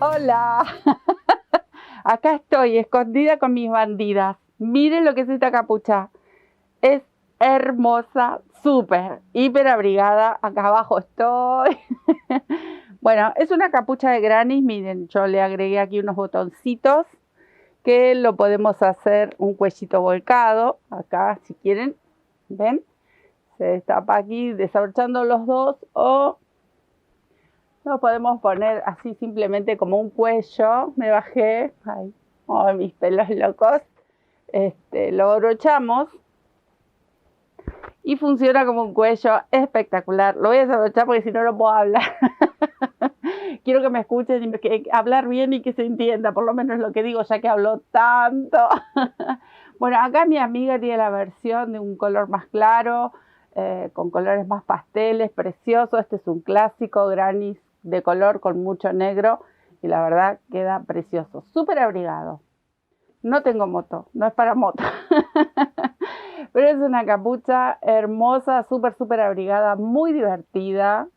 Hola, acá estoy escondida con mis bandidas. Miren lo que es esta capucha. Es hermosa, súper, hiper abrigada. Acá abajo estoy. Bueno, es una capucha de Granny. Miren, yo le agregué aquí unos botoncitos que lo podemos hacer un cuellito volcado. Acá, si quieren, ¿ven? Se destapa aquí desabrochando los dos o lo podemos poner así simplemente como un cuello. Me bajé, ay, mis pelos locos. Lo abrochamos y funciona como un cuello espectacular. Lo voy a desabrochar porque si no, no puedo hablar. Quiero que me escuchen y hablar bien y que se entienda, por lo menos lo que digo, ya que hablo tanto. Bueno, acá mi amiga tiene la versión de un color más claro, con colores más pasteles, precioso. Este es un clásico Granny de color con mucho negro y la verdad queda precioso, súper abrigado. No tengo moto, no es para moto. Pero es una capucha hermosa, súper abrigada, muy divertida.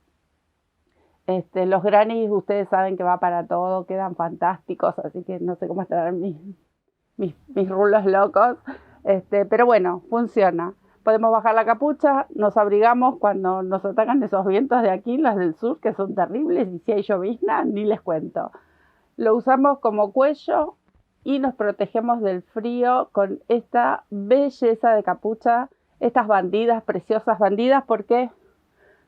Los Granny, ustedes saben que va para todo, quedan fantásticos, así que no sé cómo estarán mis rulos locos. Pero bueno, funciona. Podemos bajar la capucha, nos abrigamos cuando nos atacan esos vientos de aquí, los del sur, que son terribles, y si hay llovizna, ni les cuento. Lo usamos como cuello y nos protegemos del frío con esta belleza de capucha, estas bandidas, preciosas bandidas, porque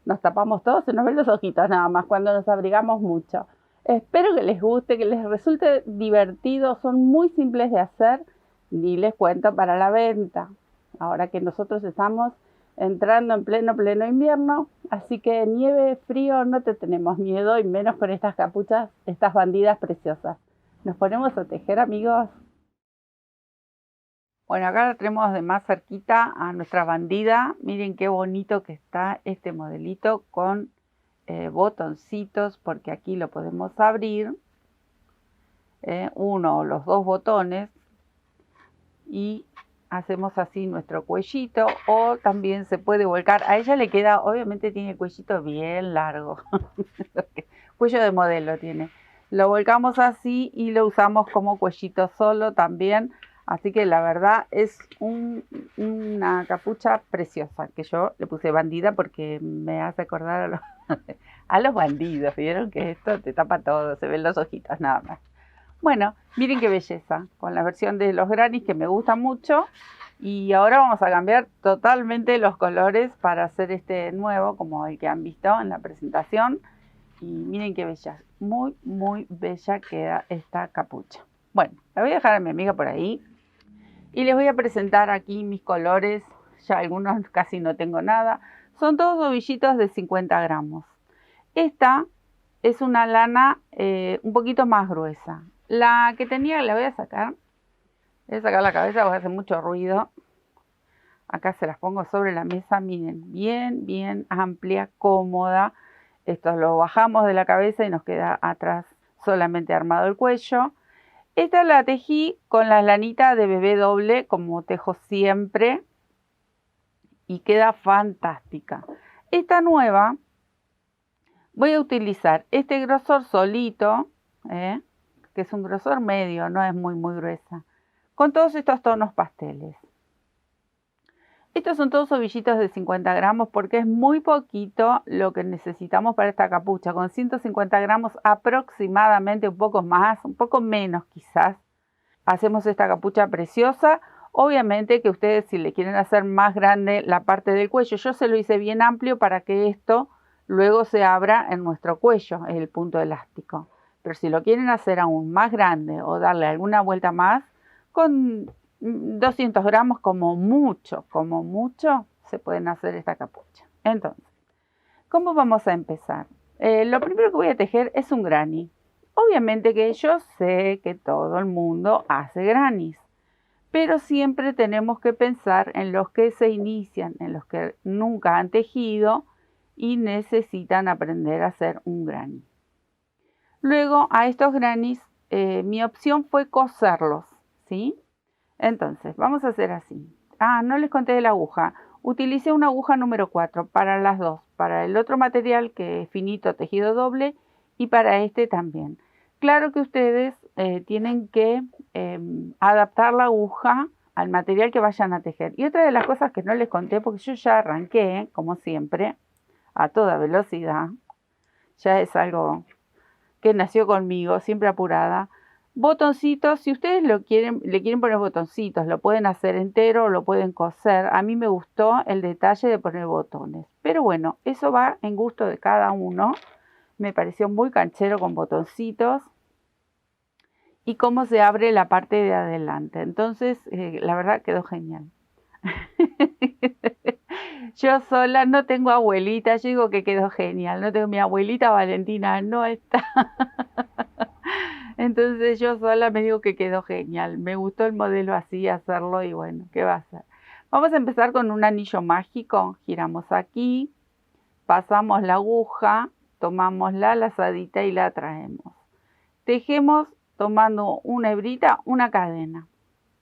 nos tapamos todos, se nos ven los ojitos nada más cuando nos abrigamos mucho. Espero que les guste, que les resulte divertido, son muy simples de hacer, ni les cuento para la venta. Ahora que nosotros estamos entrando en pleno invierno, así que nieve, frío, no te tenemos miedo, y menos con estas capuchas, estas bandidas preciosas. Nos ponemos a tejer, amigos. Bueno, acá la tenemos de más cerquita a nuestra bandida. Miren qué bonito que está este modelito con botoncitos, porque aquí lo podemos abrir, uno o los dos botones, y hacemos así nuestro cuellito, o también se puede volcar. A ella le queda, obviamente tiene el cuellito bien largo, cuello de modelo tiene. Lo volcamos así y lo usamos como cuellito solo también. Así que la verdad es una capucha preciosa, que yo le puse bandida porque me hace acordar a los bandidos. Vieron que esto te tapa todo, se ven los ojitos nada más. Bueno, miren qué belleza, con la versión de los Granny que me gusta mucho. Y ahora vamos a cambiar totalmente los colores para hacer este nuevo, como el que han visto en la presentación. Y miren qué bella, muy bella queda esta capucha. Bueno, la voy a dejar a mi amiga por ahí. Y les voy a presentar aquí mis colores. Ya algunos casi no tengo nada. Son todos ovillitos de 50 gramos. Esta es una lana un poquito más gruesa. La que tenía la voy a sacar. Voy a sacar la cabeza porque hace mucho ruido. Acá se las pongo sobre la mesa. Miren, bien amplia, cómoda. Esto lo bajamos de la cabeza y nos queda atrás solamente armado el cuello. Esta la tejí con la lanita de bebé doble, como tejo siempre, y queda fantástica. Esta nueva, voy a utilizar este grosor solito, que es un grosor medio, no es muy gruesa, con todos estos tonos pasteles. Estos son todos ovillitos de 50 gramos porque es muy poquito lo que necesitamos para esta capucha. Con 150 gramos aproximadamente, un poco más, un poco menos quizás, hacemos esta capucha preciosa. Obviamente que ustedes, si le quieren hacer más grande la parte del cuello, yo se lo hice bien amplio para que esto luego se abra en nuestro cuello, es el punto elástico. Pero si lo quieren hacer aún más grande o darle alguna vuelta más, con 200 gramos como mucho, se pueden hacer esta capucha. Entonces, ¿cómo vamos a empezar? Lo primero que voy a tejer es un Granny. Obviamente que yo sé que todo el mundo hace Grannies, pero siempre tenemos que pensar en los que se inician, en los que nunca han tejido y necesitan aprender a hacer un Granny. Luego a estos Grannies mi opción fue coserlos, ¿sí? Entonces vamos a hacer así. No les conté de la aguja. Utilicé una aguja número 4 para las dos, para el otro material que es finito tejido doble y para este también. Claro que ustedes tienen que adaptar la aguja al material que vayan a tejer. Y otra de las cosas que no les conté, porque yo ya arranqué, como siempre, a toda velocidad, ya es algo que nació conmigo, siempre apurada. Botoncitos, si ustedes le quieren poner botoncitos, lo pueden hacer entero o lo pueden coser. A mí me gustó el detalle de poner botones. Pero bueno, eso va en gusto de cada uno. Me pareció muy canchero con botoncitos. Y cómo se abre la parte de adelante. Entonces, la verdad quedó genial. Yo sola no tengo abuelita, yo digo que quedó genial. No tengo mi abuelita Valentina, no está. Entonces yo sola me digo que quedó genial. Me gustó el modelo así, hacerlo y bueno, ¿qué va a hacer? Vamos a empezar con un anillo mágico. Giramos aquí, pasamos la aguja, tomamos la lazadita y la traemos. Tejemos tomando una hebrita, una cadena.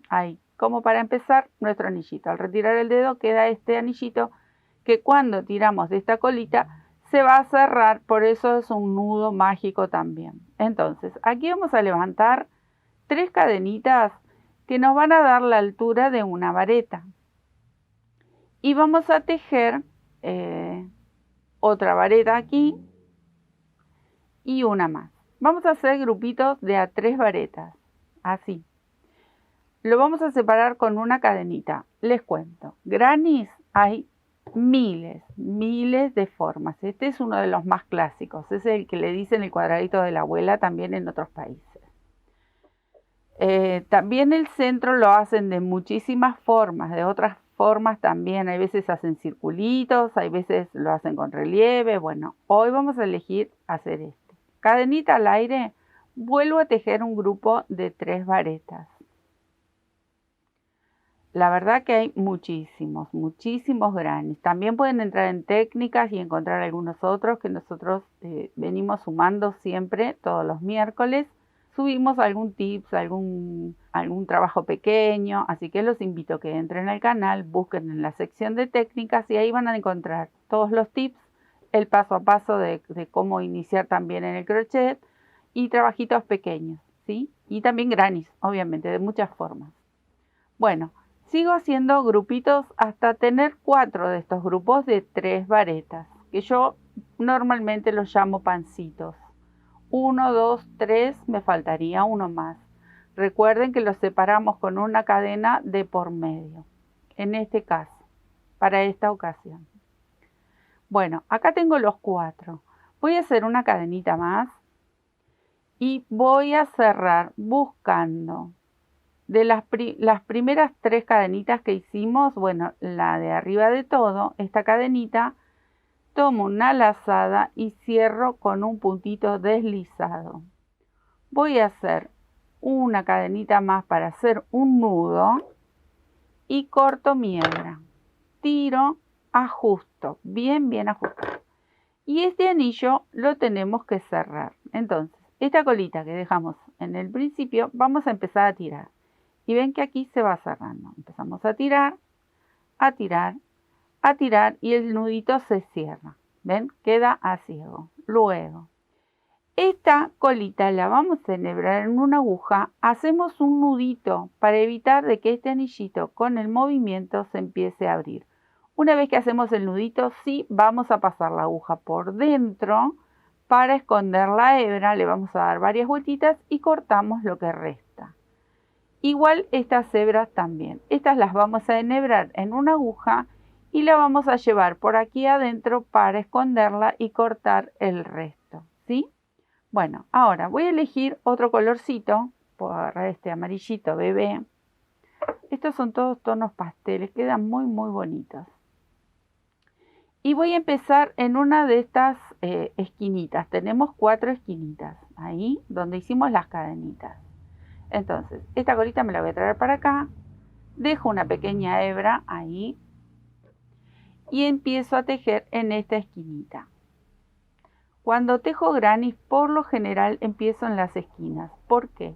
Ahí, como para empezar nuestro anillito. Al retirar el dedo queda este anillito que cuando tiramos de esta colita se va a cerrar, por eso es un nudo mágico también. Entonces, aquí vamos a levantar 3 cadenitas que nos van a dar la altura de una vareta. Y vamos a tejer otra vareta aquí y una más. Vamos a hacer grupitos de a 3 varetas, así. Lo vamos a separar con una cadenita. Les cuento, grannies hay miles de formas. Este es uno de los más clásicos. Es el que le dicen el cuadradito de la abuela también en otros países. También el centro lo hacen de muchísimas formas, de otras formas también. Hay veces hacen circulitos, hay veces lo hacen con relieve. Bueno, hoy vamos a elegir hacer este. Cadenita al aire, vuelvo a tejer un grupo de 3 varetas. La verdad que hay muchísimos grannies. También pueden entrar en técnicas y encontrar algunos otros que nosotros venimos sumando siempre, todos los miércoles. Subimos algún tips, algún trabajo pequeño, así que los invito a que entren al canal, busquen en la sección de técnicas y ahí van a encontrar todos los tips, el paso a paso de cómo iniciar también en el crochet y trabajitos pequeños, ¿sí? Y también grannies, obviamente, de muchas formas. Bueno, sigo haciendo grupitos hasta tener 4 de estos grupos de 3 varetas, que yo normalmente los llamo pancitos. 1, 2, 3, me faltaría uno más. Recuerden que los separamos con una cadena de por medio, en este caso, para esta ocasión. Bueno, acá tengo los 4. Voy a hacer una cadenita más y voy a cerrar buscando de las primeras 3 cadenitas que hicimos, bueno, la de arriba de todo, esta cadenita, tomo una lazada y cierro con un puntito deslizado. Voy a hacer una cadenita más para hacer un nudo y corto mi hebra. Tiro, ajusto, bien ajustado. Y este anillo lo tenemos que cerrar. Entonces, esta colita que dejamos en el principio, vamos a empezar a tirar. Y ven que aquí se va cerrando. Empezamos a tirar, a tirar, a tirar y el nudito se cierra. ¿Ven? Queda a ciego. Luego, esta colita la vamos a enhebrar en una aguja. Hacemos un nudito para evitar de que este anillito con el movimiento se empiece a abrir. Una vez que hacemos el nudito, sí vamos a pasar la aguja por dentro para esconder la hebra. Le vamos a dar varias vueltitas y cortamos lo que resta. Igual estas hebras también. Estas las vamos a enhebrar en una aguja y la vamos a llevar por aquí adentro para esconderla y cortar el resto, ¿sí? Bueno, ahora voy a elegir otro colorcito, por este amarillito bebé. Estos son todos tonos pasteles, quedan muy bonitos. Y voy a empezar en una de estas esquinitas. Tenemos 4 esquinitas, ahí donde hicimos las cadenitas. Entonces, esta colita me la voy a traer para acá, dejo una pequeña hebra ahí y empiezo a tejer en esta esquinita. Cuando tejo grannies, por lo general empiezo en las esquinas. ¿Por qué?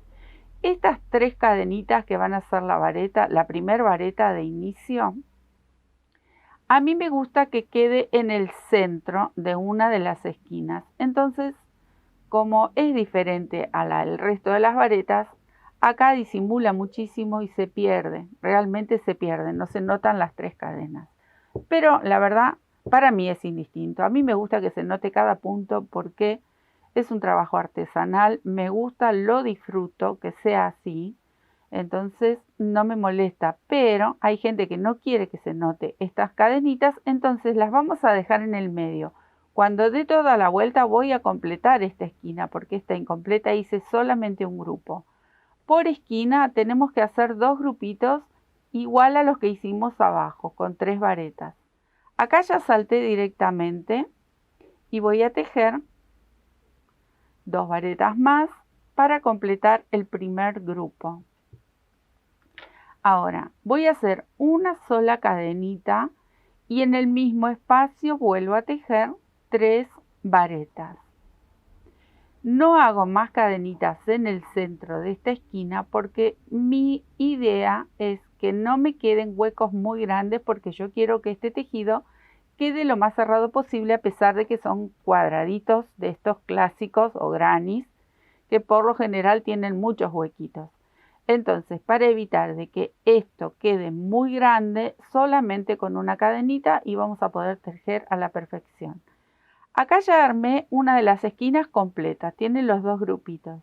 Estas 3 cadenitas que van a ser la vareta, la primer vareta de inicio, a mí me gusta que quede en el centro de una de las esquinas. Entonces, como es diferente el resto de las varetas, acá disimula muchísimo y se pierde, realmente se pierde, no se notan las 3 cadenas. Pero la verdad, para mí es indistinto. A mí me gusta que se note cada punto porque es un trabajo artesanal, me gusta, lo disfruto, que sea así. Entonces no me molesta, pero hay gente que no quiere que se note estas cadenitas, entonces las vamos a dejar en el medio. Cuando dé toda la vuelta voy a completar esta esquina porque está incompleta, hice solamente un grupo. Por esquina tenemos que hacer 2 grupitos igual a los que hicimos abajo, con 3 varetas. Acá ya salté directamente y voy a tejer 2 varetas más para completar el primer grupo. Ahora voy a hacer una sola cadenita y en el mismo espacio vuelvo a tejer 3 varetas. No hago más cadenitas en el centro de esta esquina porque mi idea es que no me queden huecos muy grandes porque yo quiero que este tejido quede lo más cerrado posible a pesar de que son cuadraditos de estos clásicos o grannies que por lo general tienen muchos huequitos. Entonces, para evitar de que esto quede muy grande, solamente con una cadenita y vamos a poder tejer a la perfección. Acá ya armé una de las esquinas completas, tiene los 2 grupitos.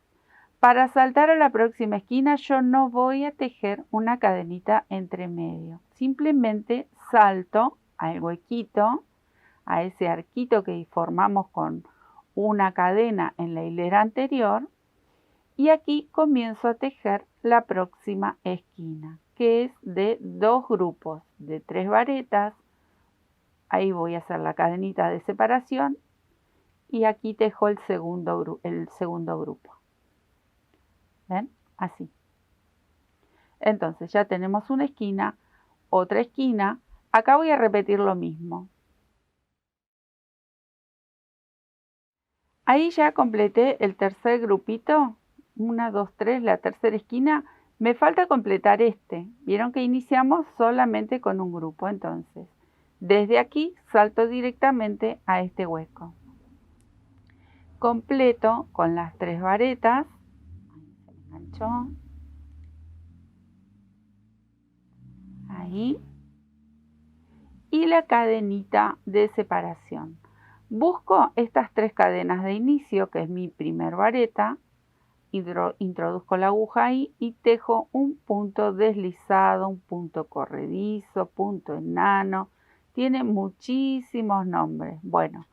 Para saltar a la próxima esquina yo no voy a tejer una cadenita entre medio. Simplemente salto al huequito, a ese arquito que formamos con una cadena en la hilera anterior. Y aquí comienzo a tejer la próxima esquina, que es de 2 grupos de 3 varetas. Ahí voy a hacer la cadenita de separación y aquí tejo el segundo grupo. ¿Ven? Así. Entonces ya tenemos una esquina, otra esquina. Acá voy a repetir lo mismo. Ahí ya completé el tercer grupito. 1, 2, 3, la tercera esquina. Me falta completar este. Vieron que iniciamos solamente con un grupo. Entonces, desde aquí salto directamente a este hueco. Completo con las 3 varetas. Ahí se me enganchó. Ahí. Y la cadenita de separación. Busco estas 3 cadenas de inicio, que es mi primer vareta. Introduzco la aguja ahí y tejo un punto deslizado, un punto corredizo, punto enano. Tiene muchísimos nombres. Bueno,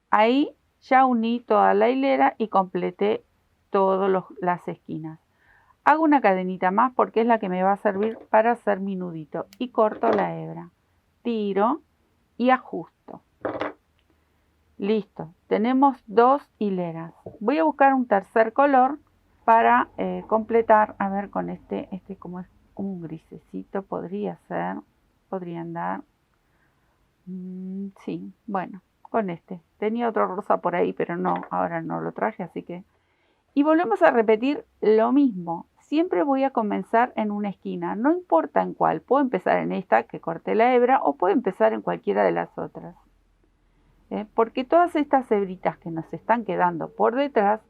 ahí ya uní toda la hilera y completé todas las esquinas. Hago una cadenita más porque es la que me va a servir para hacer mi nudito y corto la hebra. Tiro y ajusto. Listo, tenemos 2 hileras. Voy a buscar un tercer color para completar, a ver con este como es un grisecito, podría ser, podría andar. Sí, bueno, con este. Tenía otro rosa por ahí, pero no, ahora no lo traje, así que... Y volvemos a repetir lo mismo. Siempre voy a comenzar en una esquina, no importa en cuál. Puedo empezar en esta que corté la hebra o puedo empezar en cualquiera de las otras. Porque todas estas hebritas que nos están quedando por detrás,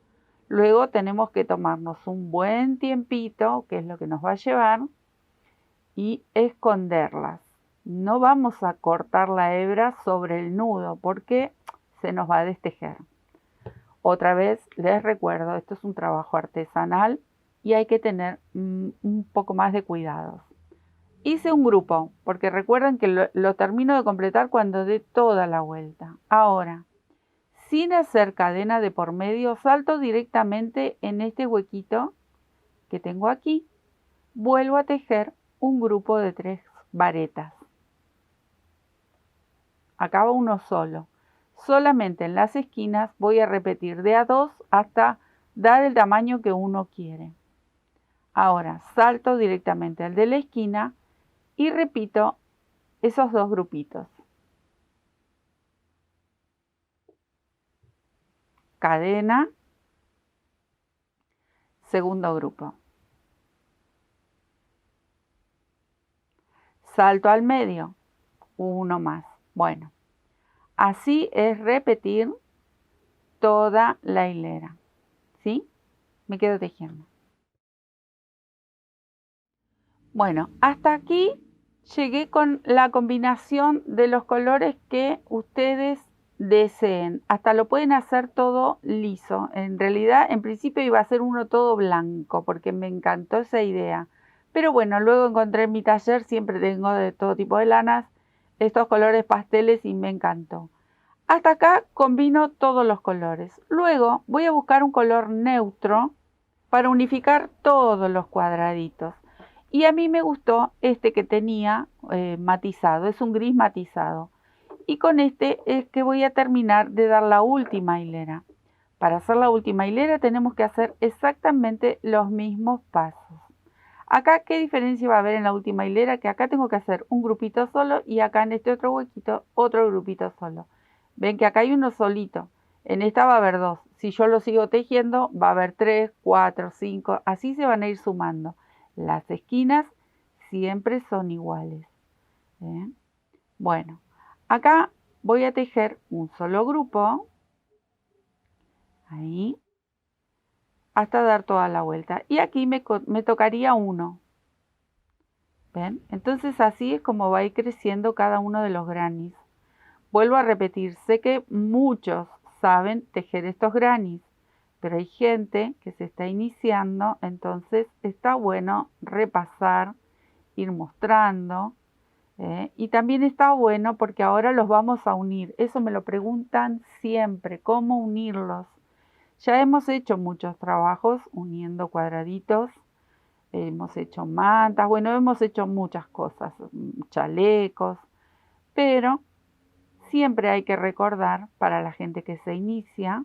luego tenemos que tomarnos un buen tiempito, que es lo que nos va a llevar, y esconderlas. No vamos a cortar la hebra sobre el nudo porque se nos va a destejer. Otra vez les recuerdo, esto es un trabajo artesanal y hay que tener un poco más de cuidado. Hice un grupo, porque recuerden que lo termino de completar cuando dé toda la vuelta. Ahora, sin hacer cadena de por medio, salto directamente en este huequito que tengo aquí. Vuelvo a tejer un grupo de 3 varetas. Acá va uno solo. Solamente en las esquinas voy a repetir de a 2 hasta dar el tamaño que uno quiere. Ahora salto directamente al de la esquina y repito esos 2 grupitos. Cadena, segundo grupo. Salto al medio, uno más. Bueno, así es repetir toda la hilera. ¿sí? Me quedo tejiendo. Bueno, hasta aquí llegué con la combinación de los colores que ustedes deseen. Hasta lo pueden hacer todo liso. En realidad, en principio iba a ser uno todo blanco porque me encantó esa idea. Pero bueno, luego encontré en mi taller, siempre tengo de todo tipo de lanas, estos colores pasteles y me encantó. Hasta acá combino todos los colores. Luego voy a buscar un color neutro para unificar todos los cuadraditos. Y a mí me gustó este que tenía matizado, es un gris matizado. Y con este es que voy a terminar de dar la última hilera. Para hacer la última hilera tenemos que hacer exactamente los mismos pasos. Acá, ¿qué diferencia va a haber en la última hilera? Que acá tengo que hacer un grupito solo y acá en este otro huequito otro grupito solo. Ven que acá hay uno solito. En esta va a haber dos. Si yo lo sigo tejiendo, va a haber 3, 4, 5. Así se van a ir sumando. Las esquinas siempre son iguales. ¿Ven? Bueno, acá voy a tejer un solo grupo. Ahí. Hasta dar toda la vuelta. Y aquí me tocaría uno. ¿Ven? Entonces así es como va a ir creciendo cada uno de los grannies. Vuelvo a repetir, sé que muchos saben tejer estos grannies, pero hay gente que se está iniciando, entonces está bueno repasar, ir mostrando, y también está bueno porque ahora los vamos a unir. Eso me lo preguntan siempre, ¿cómo unirlos? Ya hemos hecho muchos trabajos uniendo cuadraditos, hemos hecho mantas, bueno, hemos hecho muchas cosas, chalecos, pero siempre hay que recordar para la gente que se inicia.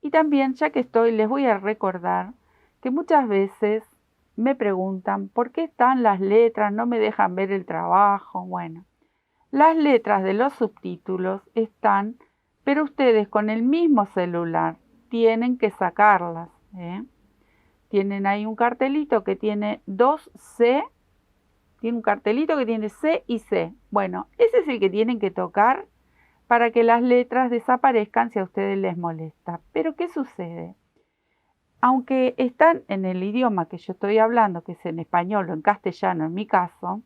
Y también, ya que estoy, les voy a recordar que muchas veces me preguntan por qué están las letras, no me dejan ver el trabajo. Bueno, las letras de los subtítulos están, pero ustedes con el mismo celular tienen que sacarlas. Tienen ahí un cartelito que tiene 2C, tiene un cartelito que tiene C y C. Bueno, ese es el que tienen que tocar para que las letras desaparezcan si a ustedes les molesta. Pero ¿qué sucede? Aunque están en el idioma que yo estoy hablando, que es en español o en castellano en mi caso,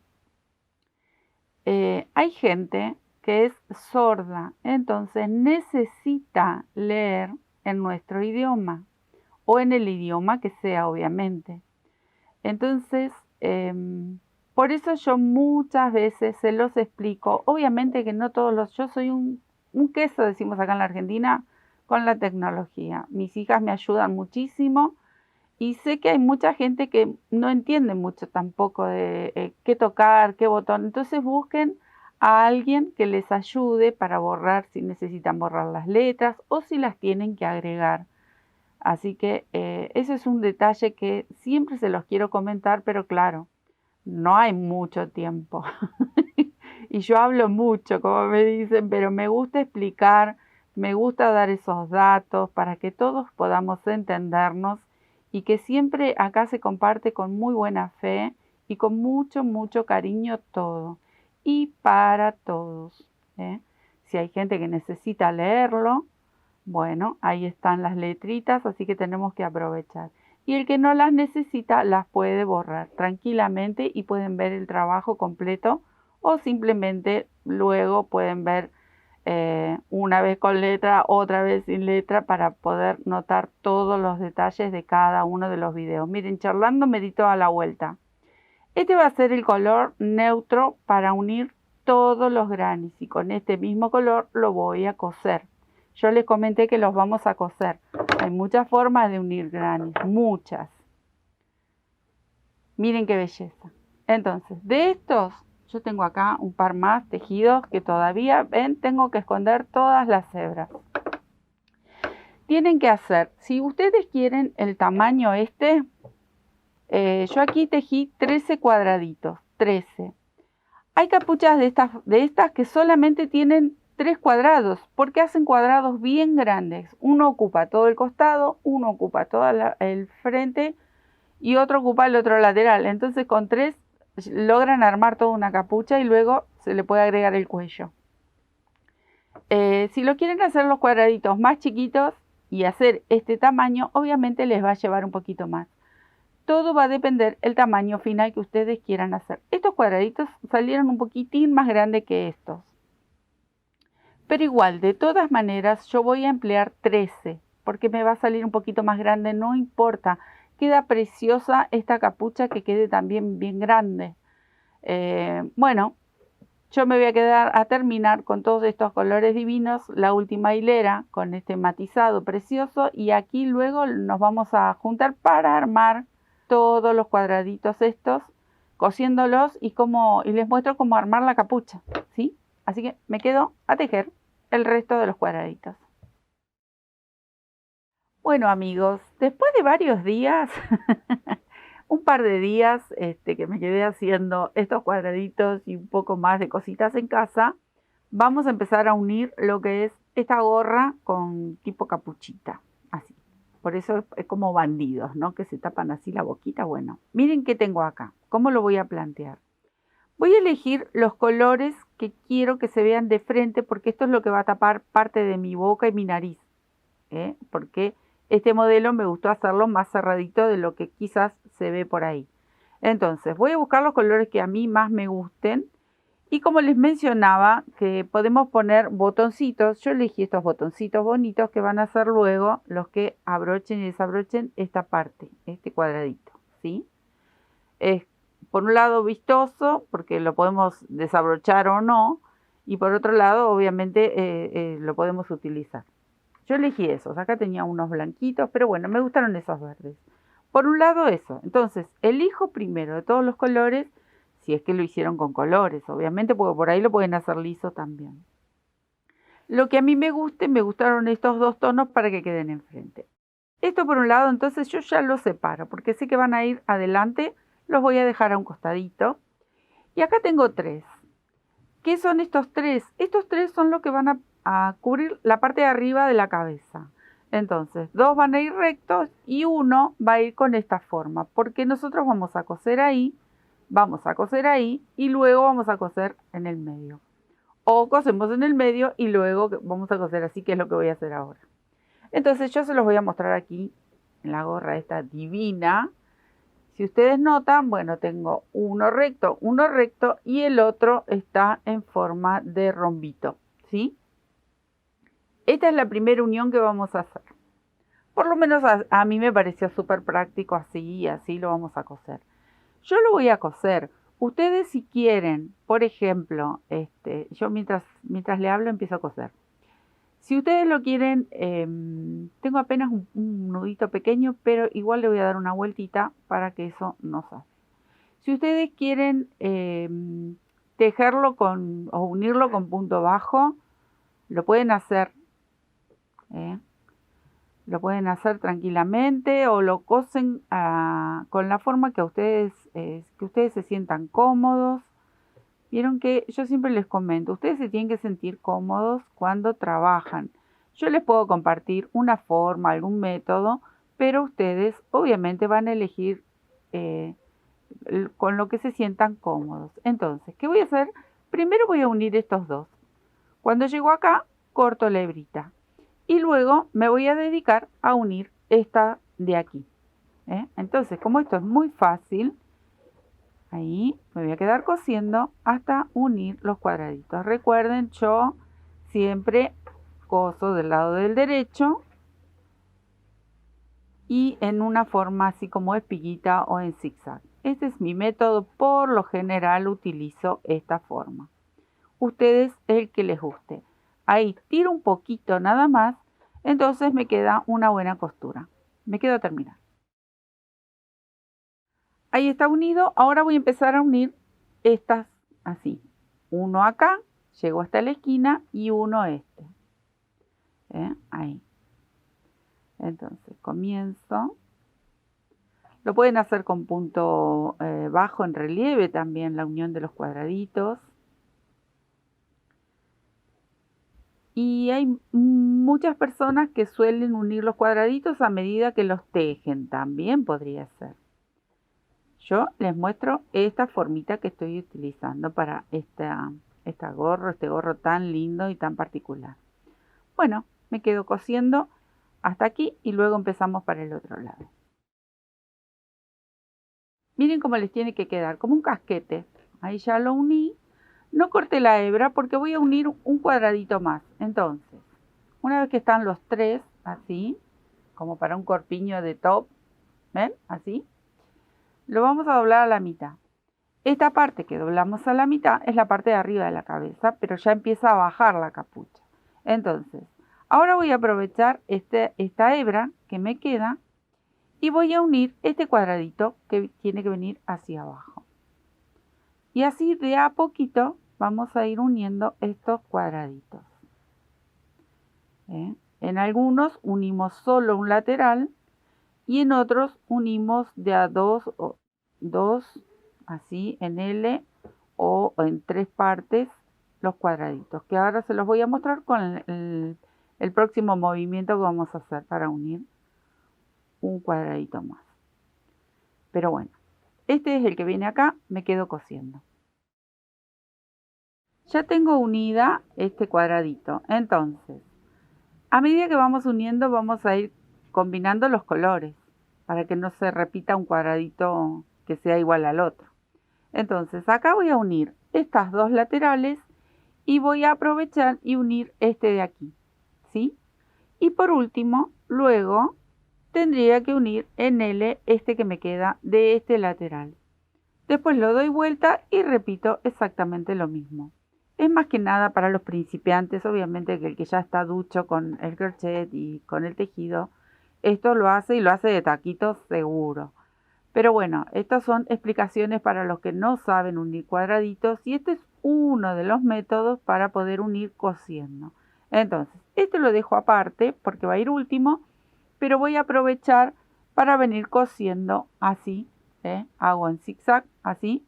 hay gente que es sorda, entonces necesita leer en nuestro idioma o en el idioma que sea, obviamente. Entonces, por eso yo muchas veces se los explico. Obviamente que no todos los... Yo soy un queso, decimos acá en la Argentina, con la tecnología. Mis hijas me ayudan muchísimo y sé que hay mucha gente que no entiende mucho tampoco de qué tocar, qué botón. Entonces busquen a alguien que les ayude para borrar si necesitan borrar las letras o si las tienen que agregar. Así que ese es un detalle que siempre se los quiero comentar, pero claro, no hay mucho tiempo. Y yo hablo mucho, como me dicen, pero me gusta explicar, me gusta dar esos datos para que todos podamos entendernos y que siempre acá se comparte con muy buena fe y con mucho, mucho cariño todo. Y para todos. Si hay gente que necesita leerlo, bueno, ahí están las letritas, así que tenemos que aprovechar. Y el que no las necesita, las puede borrar tranquilamente y pueden ver el trabajo completo o simplemente luego pueden ver una vez con letra, otra vez sin letra para poder notar todos los detalles de cada uno de los videos. Miren, charlando me di toda la vuelta. Este va a ser el color neutro para unir todos los grannies y con este mismo color lo voy a coser. Yo les comenté que los vamos a coser. Hay muchas formas de unir grannies, muchas. Miren qué belleza. Entonces, de estos, yo tengo acá un par más tejidos que todavía, ven, tengo que esconder todas las hebras. Tienen que hacer, si ustedes quieren el tamaño este, yo aquí tejí 13 cuadraditos, 13. Hay capuchas de estas que solamente tienen 3 cuadrados, porque hacen cuadrados bien grandes. Uno ocupa todo el costado, uno ocupa todo el frente y otro ocupa el otro lateral. Entonces con 3 logran armar toda una capucha y luego se le puede agregar el cuello. Si lo quieren hacer los cuadraditos más chiquitos y hacer este tamaño, obviamente les va a llevar un poquito más. Todo va a depender del tamaño final que ustedes quieran hacer. Estos cuadraditos salieron un poquitín más grandes que estos. Pero igual, de todas maneras, yo voy a emplear 13, porque me va a salir un poquito más grande, no importa. Queda preciosa esta capucha que quede también bien grande. Bueno, yo me voy a quedar a terminar con todos estos colores divinos, la última hilera con este matizado precioso, y aquí luego nos vamos a juntar para armar todos los cuadraditos estos, cosiéndolos y les muestro cómo armar la capucha, ¿sí? Así que me quedo a tejer el resto de los cuadraditos. Bueno amigos, después de varios días, un par de días que me quedé haciendo estos cuadraditos y un poco más de cositas en casa, vamos a empezar a unir lo que es esta gorra con tipo capuchita, así. Por eso es como bandidos, ¿no? Que se tapan así la boquita. Bueno, miren qué tengo acá, cómo lo voy a plantear. Voy a elegir los colores que quiero que se vean de frente porque esto es lo que va a tapar parte de mi boca y mi nariz, porque este modelo me gustó hacerlo más cerradito de lo que quizás se ve por ahí. Entonces voy a buscar los colores que a mí más me gusten y como les mencionaba que podemos poner botoncitos, yo elegí estos botoncitos bonitos que van a ser luego los que abrochen y desabrochen esta parte, este cuadradito, ¿sí? Es por un lado vistoso porque lo podemos desabrochar o no, y por otro lado obviamente lo podemos utilizar. Yo elegí esos, acá tenía unos blanquitos, pero bueno, me gustaron esos verdes. Por un lado eso, entonces elijo primero de todos los colores, si es que lo hicieron con colores, obviamente, porque por ahí lo pueden hacer liso también. Lo que a mí me gustaron estos dos tonos para que queden enfrente. Esto por un lado, entonces yo ya los separo, porque sé que van a ir adelante, los voy a dejar a un costadito. Y acá tengo 3. ¿Qué son estos 3? Estos 3 son los que van a cubrir la parte de arriba de la cabeza. Entonces, 2 van a ir rectos y 1 va a ir con esta forma, porque nosotros vamos a coser ahí y luego vamos a coser en el medio. O cosemos en el medio y luego vamos a coser así, que es lo que voy a hacer ahora. Entonces yo se los voy a mostrar aquí en la gorra esta divina. Si ustedes notan, bueno, tengo uno recto y el otro está en forma de rombito, ¿sí? Esta es la primera unión que vamos a hacer. Por lo menos a mí me pareció súper práctico así y así lo vamos a coser. Yo lo voy a coser. Ustedes si quieren, por ejemplo, yo mientras le hablo empiezo a coser. Si ustedes lo quieren, tengo apenas un nudito pequeño, pero igual le voy a dar una vueltita para que eso no se hace. Si ustedes quieren tejerlo o unirlo con punto bajo, lo pueden hacer. Lo pueden hacer tranquilamente o lo cosen con la forma que ustedes se sientan cómodos. Vieron que yo siempre les comento, ustedes se tienen que sentir cómodos cuando trabajan. Yo les puedo compartir una forma, algún método, pero ustedes obviamente van a elegir con lo que se sientan cómodos. Entonces, ¿qué voy a hacer? Primero voy a unir estos dos. Cuando llego acá, corto la hebrita. Y luego me voy a dedicar a unir esta de aquí. Entonces, como esto es muy fácil, ahí me voy a quedar cosiendo hasta unir los cuadraditos. Recuerden, yo siempre coso del lado del derecho y en una forma así como espiguita o en zigzag. Este es mi método, por lo general utilizo esta forma. Ustedes el que les guste. Ahí tiro un poquito nada más, entonces me queda una buena costura. Me quedo a terminar. Ahí está unido. Ahora voy a empezar a unir estas así. Uno acá, llego hasta la esquina y uno ahí. Entonces comienzo. Lo pueden hacer con punto bajo en relieve también, la unión de los cuadraditos. Y hay muchas personas que suelen unir los cuadraditos a medida que los tejen. También podría ser. Yo les muestro esta formita que estoy utilizando para este gorro tan lindo y tan particular. Bueno, me quedo cosiendo hasta aquí y luego empezamos para el otro lado. Miren cómo les tiene que quedar, como un casquete. Ahí ya lo uní. No corté la hebra porque voy a unir un cuadradito más. Entonces, una vez que están los tres, así, como para un corpiño de top, ¿ven? Así. Lo vamos a doblar a la mitad. Esta parte que doblamos a la mitad es la parte de arriba de la cabeza, pero ya empieza a bajar la capucha. Entonces, ahora voy a aprovechar esta hebra que me queda y voy a unir este cuadradito que tiene que venir hacia abajo. Y así de a poquito vamos a ir uniendo estos cuadraditos. En algunos unimos solo un lateral y en otros unimos de a dos, así en L o en 3 partes los cuadraditos, que ahora se los voy a mostrar con el próximo movimiento que vamos a hacer para unir un cuadradito más. Pero bueno, este es el que viene acá, me quedo cosiendo. Ya tengo unida este cuadradito, entonces a medida que vamos uniendo vamos a ir combinando los colores para que no se repita un cuadradito que sea igual al otro. Entonces acá voy a unir estas dos laterales y voy a aprovechar y unir este de aquí, ¿sí? Y por último, luego tendría que unir en L este que me queda de este lateral. Después lo doy vuelta y repito exactamente lo mismo. Es más que nada para los principiantes, obviamente que el que ya está ducho con el crochet y con el tejido, esto lo hace y lo hace de taquitos seguro. Pero bueno, estas son explicaciones para los que no saben unir cuadraditos y este es uno de los métodos para poder unir cosiendo. Entonces, este lo dejo aparte porque va a ir último, pero voy a aprovechar para venir cosiendo así, hago en zigzag, así,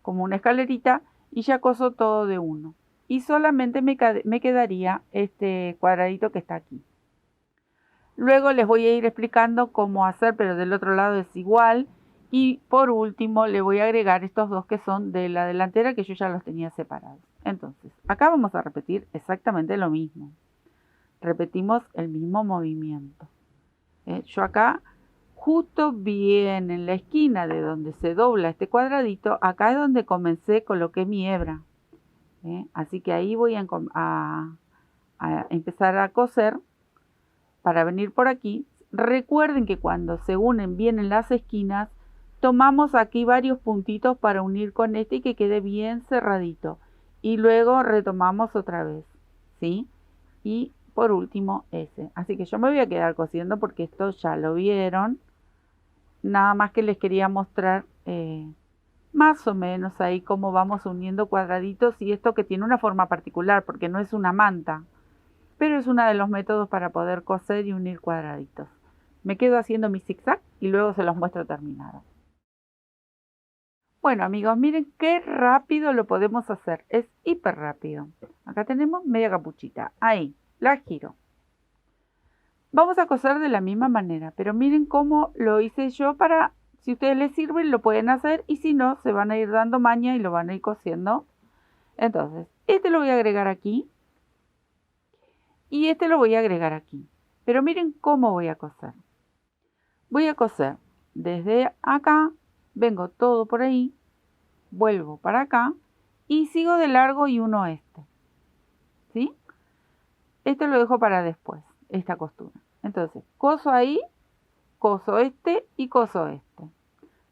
como una escalerita y ya coso todo de uno. Y solamente me quedaría este cuadradito que está aquí. Luego les voy a ir explicando cómo hacer, pero del otro lado es igual. Y por último le voy a agregar estos dos que son de la delantera que yo ya los tenía separados. Entonces, acá vamos a repetir exactamente lo mismo. Repetimos el mismo movimiento. Yo acá, justo bien en la esquina de donde se dobla este cuadradito, acá es donde comencé, coloqué mi hebra. Así que ahí voy a empezar a coser para venir por aquí. Recuerden que cuando se unen bien en las esquinas, tomamos aquí varios puntitos para unir con este y que quede bien cerradito. Y luego retomamos otra vez, ¿sí? Y por último ese. Así que yo me voy a quedar cosiendo porque esto ya lo vieron. Nada más que les quería mostrar más o menos ahí cómo vamos uniendo cuadraditos y esto que tiene una forma particular porque no es una manta. Pero es uno de los métodos para poder coser y unir cuadraditos. Me quedo haciendo mi zigzag y luego se los muestro terminado. Bueno amigos, miren qué rápido lo podemos hacer. Es hiper rápido. Acá tenemos media capuchita. Ahí, la giro. Vamos a coser de la misma manera, pero miren cómo lo hice yo para, si a ustedes les sirve, lo pueden hacer y si no, se van a ir dando maña y lo van a ir cosiendo. Entonces, este lo voy a agregar aquí. Y este lo voy a agregar aquí. Pero miren cómo voy a coser. Voy a coser desde acá, vengo todo por ahí, vuelvo para acá y sigo de largo y uno este. ¿Sí? Este lo dejo para después, esta costura. Entonces, coso ahí, coso este y coso este.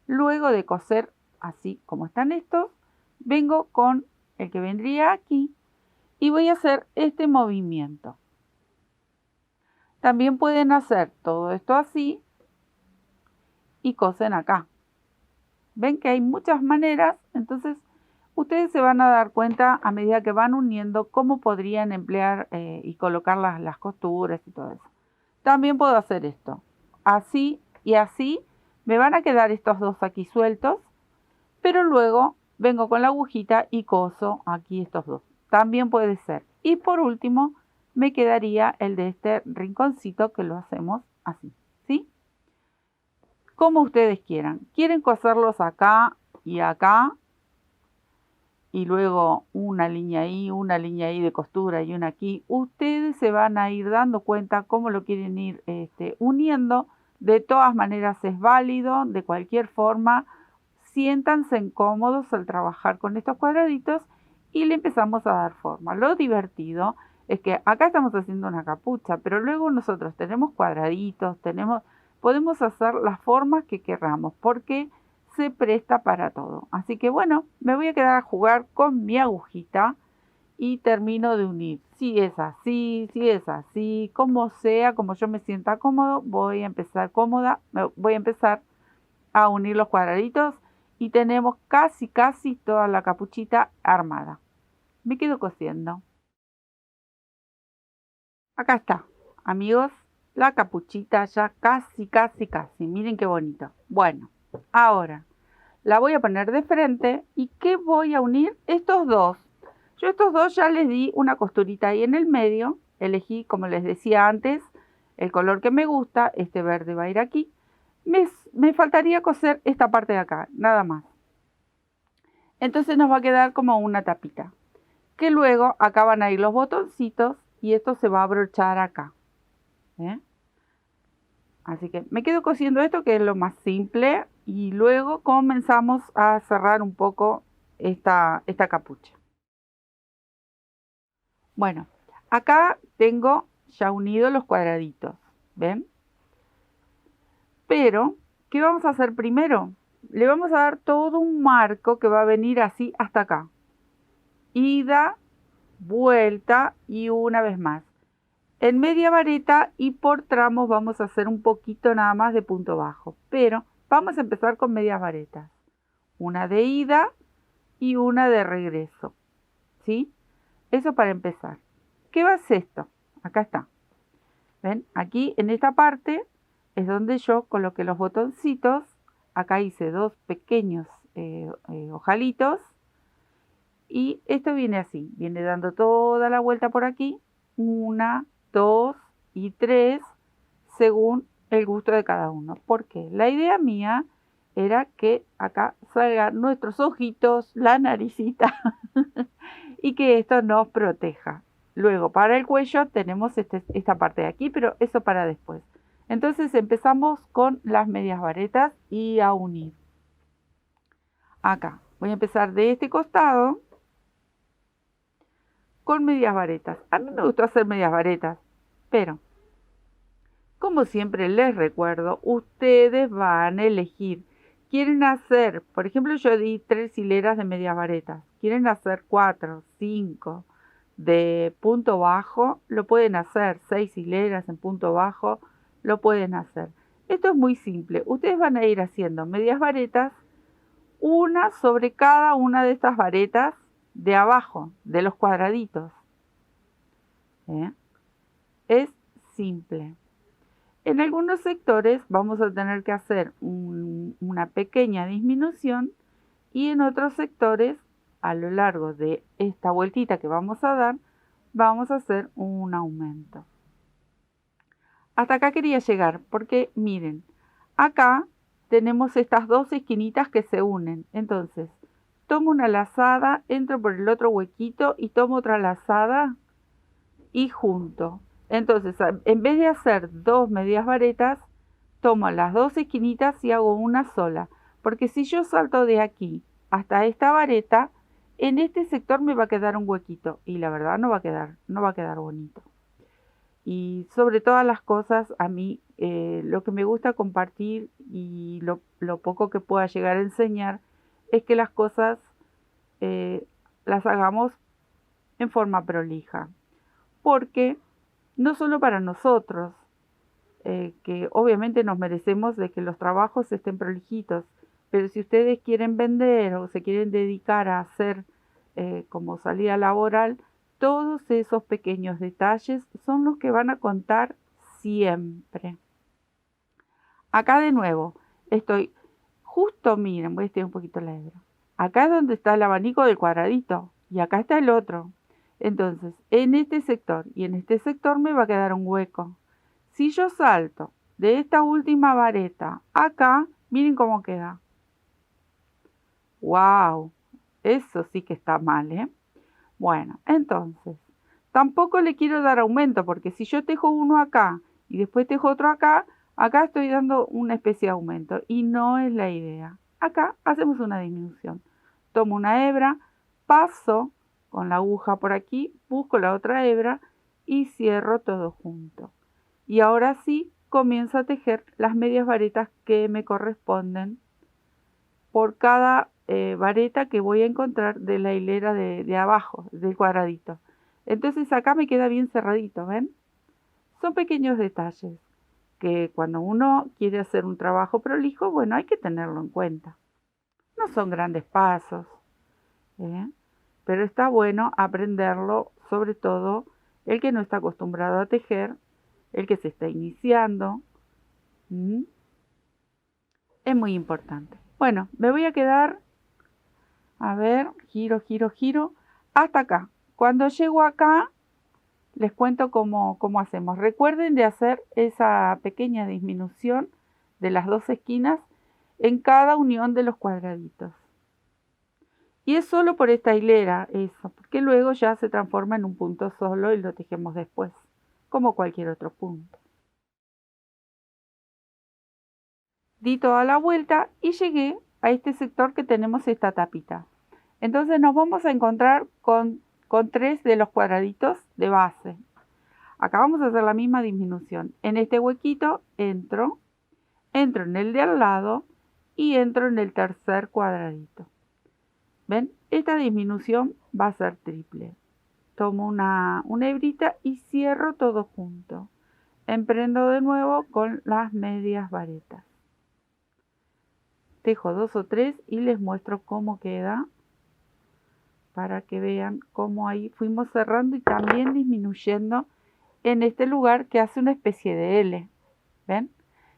Luego de coser así como están estos, vengo con el que vendría aquí y voy a hacer este movimiento. También pueden hacer todo esto así y cosen acá. Ven que hay muchas maneras, entonces ustedes se van a dar cuenta a medida que van uniendo cómo podrían emplear y colocar las costuras y todo eso. También puedo hacer esto, así y así. Me van a quedar estos dos aquí sueltos, pero luego vengo con la agujita y coso aquí estos dos. También puede ser. Y por último, me quedaría el de este rinconcito que lo hacemos así, ¿sí? Como ustedes quieran. ¿Quieren coserlos acá y acá? y luego una línea ahí de costura y una aquí, ustedes se van a ir dando cuenta cómo lo quieren ir uniendo. De todas maneras es válido, de cualquier forma, siéntanse cómodos al trabajar con estos cuadraditos y le empezamos a dar forma. Lo divertido es que acá estamos haciendo una capucha, pero luego nosotros tenemos cuadraditos, podemos hacer las formas que querramos, porque se presta para todo. Así que bueno, me voy a quedar a jugar con mi agujita y termino de unir. Si es así, como sea, como yo me sienta cómodo, voy a empezar voy a empezar a unir los cuadraditos y tenemos casi toda la capuchita armada. Me quedo cosiendo. Acá está, amigos, la capuchita ya casi. Miren qué bonito. Bueno, ahora la voy a poner de frente. ¿Y qué voy a unir? Estos dos. Yo estos dos ya les di una costurita ahí en el medio. Elegí, como les decía antes, el color que me gusta. Este verde va a ir aquí. Me faltaría coser esta parte de acá, nada más. Entonces nos va a quedar como una tapita. Que luego acá van a ir los botoncitos y esto se va a abrochar acá. Así que me quedo cosiendo esto, que es lo más simple, y luego comenzamos a cerrar un poco esta capucha. Bueno, acá tengo ya unido los cuadraditos, ¿ven? Pero, ¿qué vamos a hacer primero? Le vamos a dar todo un marco que va a venir así hasta acá. Ida, vuelta y una vez más. En media vareta y por tramos vamos a hacer un poquito nada más de punto bajo. Pero vamos a empezar con medias varetas. Una de ida y una de regreso. ¿Sí? Eso para empezar. ¿Qué va a ser esto? Acá está. ¿Ven? Aquí en esta parte es donde yo coloqué los botoncitos. Acá hice dos pequeños ojalitos. Y esto viene así. Viene dando toda la vuelta por aquí. 1, 2 y 3 según el gusto de cada uno. ¿Por qué? La idea mía era que acá salgan nuestros ojitos, la naricita y que esto nos proteja. Luego para el cuello tenemos esta parte de aquí, pero eso para después. Entonces empezamos con las medias varetas y a unir. Acá voy a empezar de este costado con medias varetas. A mí me gustó hacer medias varetas, pero como siempre les recuerdo, ustedes van a elegir. Quieren hacer, por ejemplo, yo di 3 hileras de medias varetas. Quieren hacer 4, 5 de punto bajo, lo pueden hacer. 6 hileras en punto bajo, lo pueden hacer. Esto es muy simple. Ustedes van a ir haciendo medias varetas, una sobre cada una de estas varetas de abajo, de los cuadraditos. Es simple. En algunos sectores vamos a tener que hacer una pequeña disminución y en otros sectores, a lo largo de esta vueltita que vamos a dar, vamos a hacer un aumento. Hasta acá quería llegar porque miren, acá tenemos estas dos esquinitas que se unen. Entonces, tomo una lazada, entro por el otro huequito y tomo otra lazada y junto. Entonces, en vez de hacer 2 medias varetas, tomo las 2 esquinitas y hago una sola. Porque si yo salto de aquí hasta esta vareta, en este sector me va a quedar un huequito. Y la verdad no va a quedar bonito. Y sobre todas las cosas, a mí lo que me gusta compartir y lo poco que pueda llegar a enseñar es que las cosas las hagamos en forma prolija. Porque no solo para nosotros, que obviamente nos merecemos de que los trabajos estén prolijitos, pero si ustedes quieren vender o se quieren dedicar a hacer como salida laboral, todos esos pequeños detalles son los que van a contar siempre. Acá de nuevo, estoy justo, miren, voy a estirar un poquito la hebra. Acá es donde está el abanico del cuadradito y acá está el otro. Entonces, en este sector y en este sector me va a quedar un hueco. Si yo salto de esta última vareta acá, miren cómo queda. ¡Wow! Eso sí que está mal, ¿eh? Bueno, entonces, tampoco le quiero dar aumento, porque si yo tejo uno acá y después tejo otro acá, acá estoy dando una especie de aumento y no es la idea. Acá hacemos una disminución. Tomo una hebra, paso con la aguja por aquí, busco la otra hebra y cierro todo junto. Y ahora sí comienzo a tejer las medias varetas que me corresponden por cada vareta que voy a encontrar de la hilera de abajo, del cuadradito. Entonces acá me queda bien cerradito, ¿ven? Son pequeños detalles que cuando uno quiere hacer un trabajo prolijo, bueno, hay que tenerlo en cuenta. No son grandes pasos, ¿eh? Pero está bueno aprenderlo, sobre todo el que no está acostumbrado a tejer, el que se está iniciando. ¿Mm? Es muy importante. Bueno, me voy a quedar, a ver, giro, giro, giro, hasta acá. Cuando llego acá, les cuento cómo hacemos. Recuerden de hacer esa pequeña disminución de las dos esquinas en cada unión de los cuadraditos. Y es solo por esta hilera eso, porque luego ya se transforma en un punto solo y lo tejemos después, como cualquier otro punto. Di toda la vuelta y llegué a este sector que tenemos esta tapita. Entonces nos vamos a encontrar con 3 de los cuadraditos de base. Acá vamos a hacer la misma disminución. En este huequito entro en el de al lado y entro en el tercer cuadradito. ¿Ven? Esta disminución va a ser triple. Tomo una hebrita y cierro todo junto. Emprendo de nuevo con las medias varetas. Tejo 2 o 3 y les muestro cómo queda para que vean cómo ahí fuimos cerrando y también disminuyendo en este lugar que hace una especie de L. ¿Ven?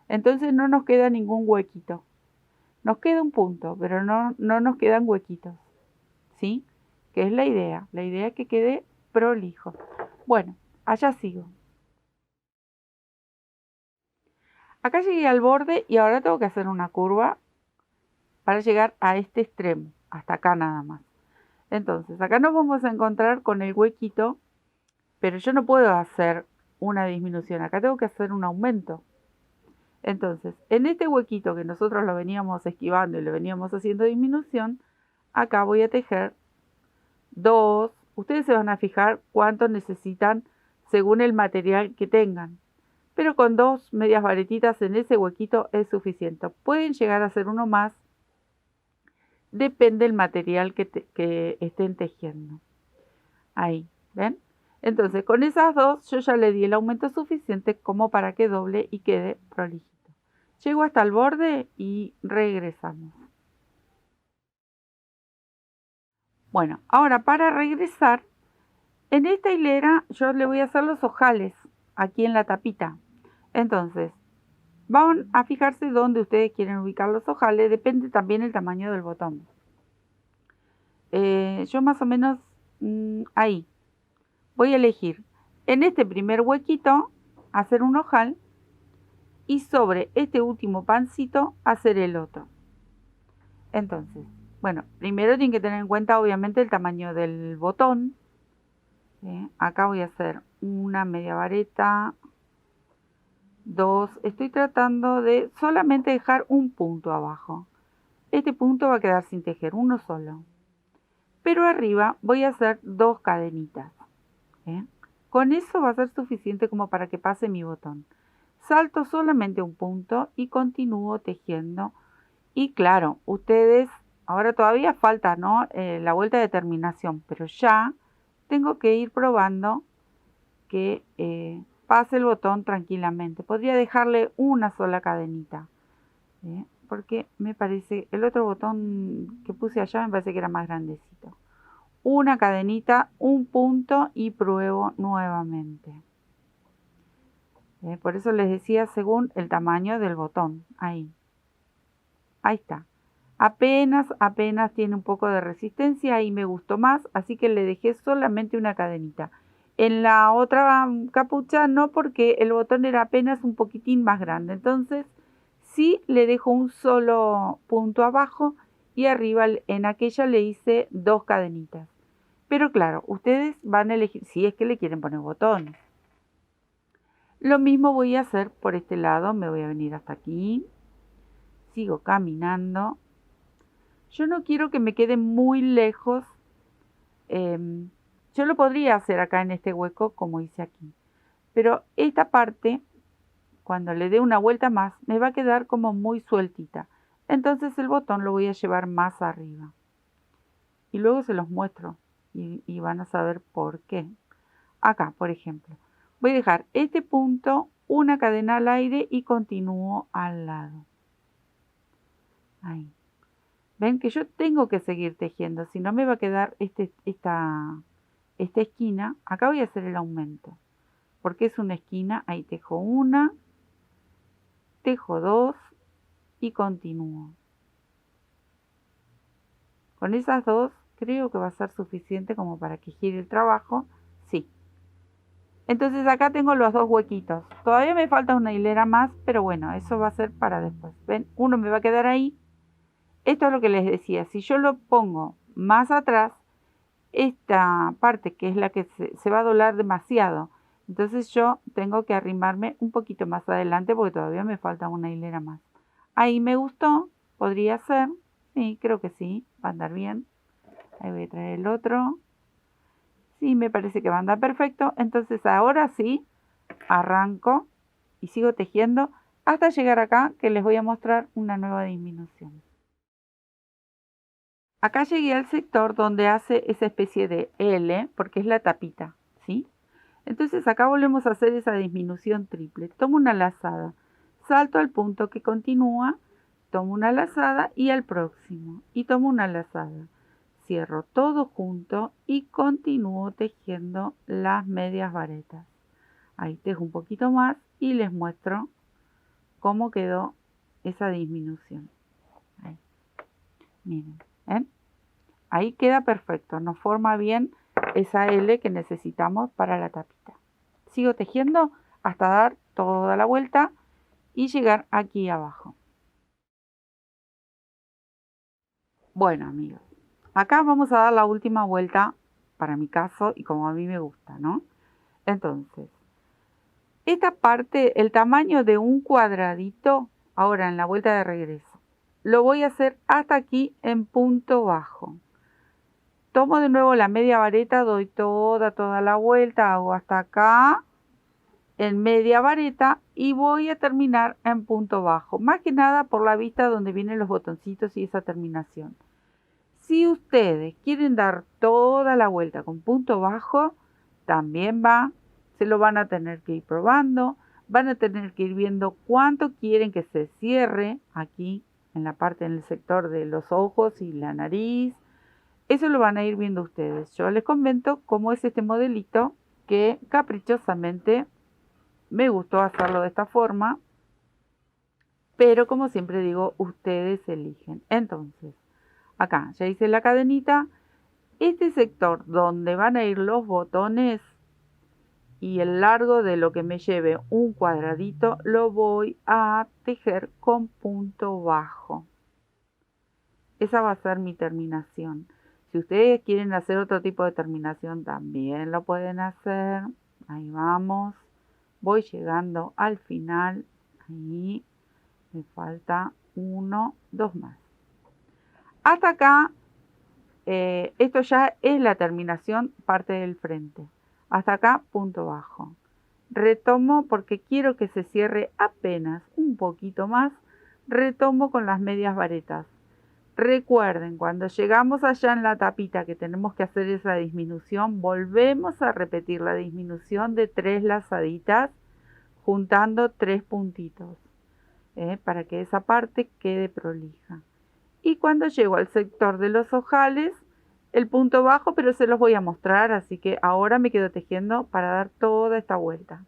Entonces no nos queda ningún huequito. Nos queda un punto, pero no nos quedan huequitos. ¿Sí? Que es la idea. La idea es que quede prolijo. Bueno, allá sigo. Acá llegué al borde y ahora tengo que hacer una curva para llegar a este extremo, hasta acá nada más. Entonces, acá nos vamos a encontrar con el huequito, pero yo no puedo hacer una disminución, acá tengo que hacer un aumento. Entonces, en este huequito que nosotros lo veníamos esquivando y lo veníamos haciendo disminución, acá voy a tejer 2, ustedes se van a fijar cuánto necesitan según el material que tengan. Pero con 2 medias varetitas en ese huequito es suficiente. Pueden llegar a hacer uno más, depende del material que estén tejiendo. Ahí, ¿ven? Entonces, con esas 2 yo ya le di el aumento suficiente como para que doble y quede prolijito. Llego hasta el borde y regresamos. Bueno, ahora para regresar, en esta hilera yo le voy a hacer los ojales aquí en la tapita. Entonces, van a fijarse dónde ustedes quieren ubicar los ojales, depende también el tamaño del botón. Yo más o menos ahí voy a elegir en este primer huequito hacer un ojal y sobre este último pancito hacer el otro. Entonces, bueno, primero tienen que tener en cuenta obviamente el tamaño del botón. Acá voy a hacer una media vareta, 2, estoy tratando de solamente dejar un punto abajo. Este punto va a quedar sin tejer, uno solo. Pero arriba voy a hacer 2 cadenitas. Con eso va a ser suficiente como para que pase mi botón. Salto solamente un punto y continúo tejiendo. Y claro, ustedes, ahora todavía falta, ¿no? La vuelta de terminación, pero ya tengo que ir probando que pase el botón tranquilamente. Podría dejarle una sola cadenita, porque me parece, el otro botón que puse allá me parece que era más grandecito. Una cadenita, un punto y pruebo nuevamente. Por eso les decía según el tamaño del botón. Ahí está. Apenas tiene un poco de resistencia y me gustó más, así que le dejé solamente una cadenita. En la otra capucha no, porque el botón era apenas un poquitín más grande. Entonces sí le dejo un solo punto abajo y arriba en aquella le hice 2 cadenitas. Pero claro, ustedes van a elegir si es que le quieren poner botones. Lo mismo voy a hacer por este lado, me voy a venir hasta aquí, sigo caminando. Yo no quiero que me quede muy lejos. Yo lo podría hacer acá en este hueco como hice aquí, pero esta parte, cuando le dé una vuelta más, me va a quedar como muy sueltita. Entonces el botón lo voy a llevar más arriba. Y luego se los muestro y van a saber por qué. Acá, por ejemplo, voy a dejar este punto, una cadena al aire y continúo al lado. Ahí. Ven que yo tengo que seguir tejiendo, si no me va a quedar esta esquina. Acá voy a hacer el aumento, porque es una esquina. Ahí tejo una, tejo 2 y continúo. Con esas 2 creo que va a ser suficiente como para que gire el trabajo. Sí. Entonces acá tengo los 2 huequitos. Todavía me falta una hilera más, pero bueno, eso va a ser para después. ¿Ven? Uno me va a quedar ahí. Esto es lo que les decía. Si yo lo pongo más atrás, esta parte que es la que se va a doblar demasiado. Entonces yo tengo que arrimarme un poquito más adelante porque todavía me falta una hilera más. Ahí me gustó. Podría ser. Sí, creo que sí. Va a andar bien. Ahí voy a traer el otro. Sí, me parece que va a andar perfecto. Entonces ahora sí, arranco y sigo tejiendo hasta llegar acá, que les voy a mostrar una nueva disminución. Acá llegué al sector donde hace esa especie de L, porque es la tapita, ¿sí? Entonces acá volvemos a hacer esa disminución triple. Tomo una lazada, salto al punto que continúa, tomo una lazada y al próximo. Y tomo una lazada. Cierro todo junto y continúo tejiendo las medias varetas. Ahí tejo un poquito más y les muestro cómo quedó esa disminución. Ahí. Miren, ¿ven? Ahí queda perfecto, nos forma bien esa L que necesitamos para la tapita. Sigo tejiendo hasta dar toda la vuelta y llegar aquí abajo. Bueno, amigos, acá vamos a dar la última vuelta para mi caso y como a mí me gusta, ¿no? Entonces, esta parte, el tamaño de un cuadradito, ahora en la vuelta de regreso, lo voy a hacer hasta aquí en punto bajo. Tomo de nuevo la media vareta, doy toda la vuelta, hago hasta acá en media vareta y voy a terminar en punto bajo. Más que nada por la vista donde vienen los botoncitos y esa terminación. Si ustedes quieren dar toda la vuelta con punto bajo, también va. Se lo van a tener que ir probando. Van a tener que ir viendo cuánto quieren que se cierre aquí en la parte, en el sector de los ojos y la nariz. Eso lo van a ir viendo ustedes. Yo les comento cómo es este modelito que caprichosamente me gustó hacerlo de esta forma. Pero como siempre digo, ustedes eligen. Entonces, acá ya hice la cadenita. Este sector donde van a ir los botones y el largo de lo que me lleve un cuadradito, lo voy a tejer con punto bajo. Esa va a ser mi terminación. Si ustedes quieren hacer otro tipo de terminación, también lo pueden hacer. Ahí vamos. Voy llegando al final. Ahí me falta 1, 2 más. Hasta acá, esto ya es la terminación, parte del frente. Hasta acá, punto bajo. Retomo porque quiero que se cierre apenas un poquito más. Retomo con las medias varetas. Recuerden, cuando llegamos allá en la tapita que tenemos que hacer esa disminución, volvemos a repetir la disminución de 3 lazaditas, juntando 3 puntitos, para que esa parte quede prolija. Y cuando llego al sector de los ojales, el punto bajo, pero se los voy a mostrar, así que ahora me quedo tejiendo para dar toda esta vuelta.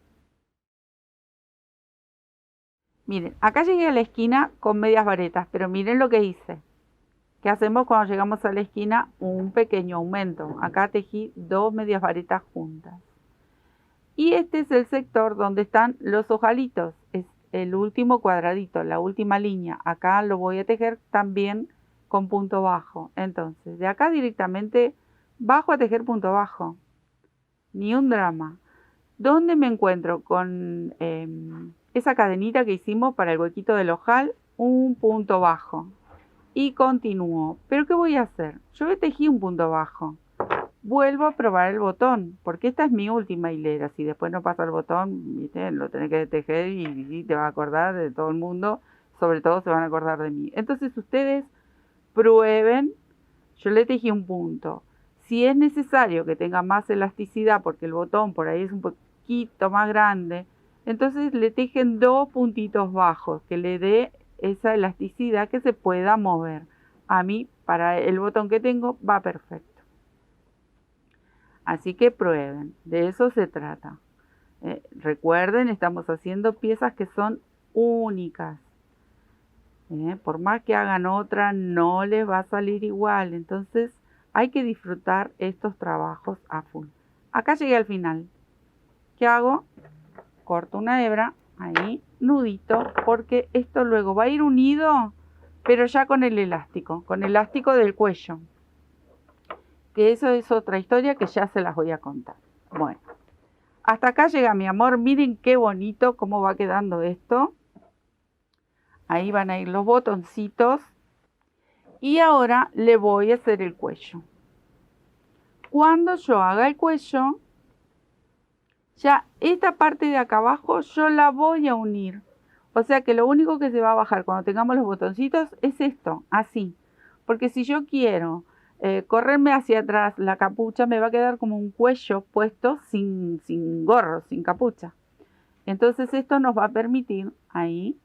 Miren, acá llegué a la esquina con medias varetas, pero miren lo que hice. ¿Qué hacemos cuando llegamos a la esquina? Un pequeño aumento. Acá tejí 2 medias varetas juntas. Y este es el sector donde están los ojalitos. Es el último cuadradito, la última línea. Acá lo voy a tejer también con punto bajo. Entonces, de acá directamente bajo a tejer punto bajo. Ni un drama. ¿Dónde me encuentro? Con esa cadenita que hicimos para el huequito del ojal, un punto bajo. Y continúo. ¿Pero qué voy a hacer? Yo tejí un punto bajo. Vuelvo a probar el botón, porque esta es mi última hilera. Si después no pasa el botón, ¿viste? Lo tenés que tejer y te vas a acordar de todo el mundo. Sobre todo se van a acordar de mí. Entonces ustedes prueben. Yo le tejí un punto. Si es necesario que tenga más elasticidad, porque el botón por ahí es un poquito más grande, entonces le tejen 2 puntitos bajos, que le dé esa elasticidad que se pueda mover. A mí, para el botón que tengo, va perfecto. Así que prueben, de eso se trata. Recuerden, estamos haciendo piezas que son únicas. Por más que hagan otra, no les va a salir igual. Entonces hay que disfrutar estos trabajos a full. Acá llegué al final. ¿Qué hago? Corto una hebra, ahí, nudito, porque esto luego va a ir unido, pero ya con el elástico del cuello. Que eso es otra historia que ya se las voy a contar. Bueno, hasta acá llega mi amor. Miren qué bonito cómo va quedando esto. Ahí van a ir los botoncitos. Y ahora le voy a hacer el cuello. Cuando yo haga el cuello, ya esta parte de acá abajo yo la voy a unir. O sea que lo único que se va a bajar cuando tengamos los botoncitos es esto, así. Porque si yo quiero correrme hacia atrás, la capucha me va a quedar como un cuello puesto sin gorro, sin capucha. Entonces esto nos va a permitir ahí,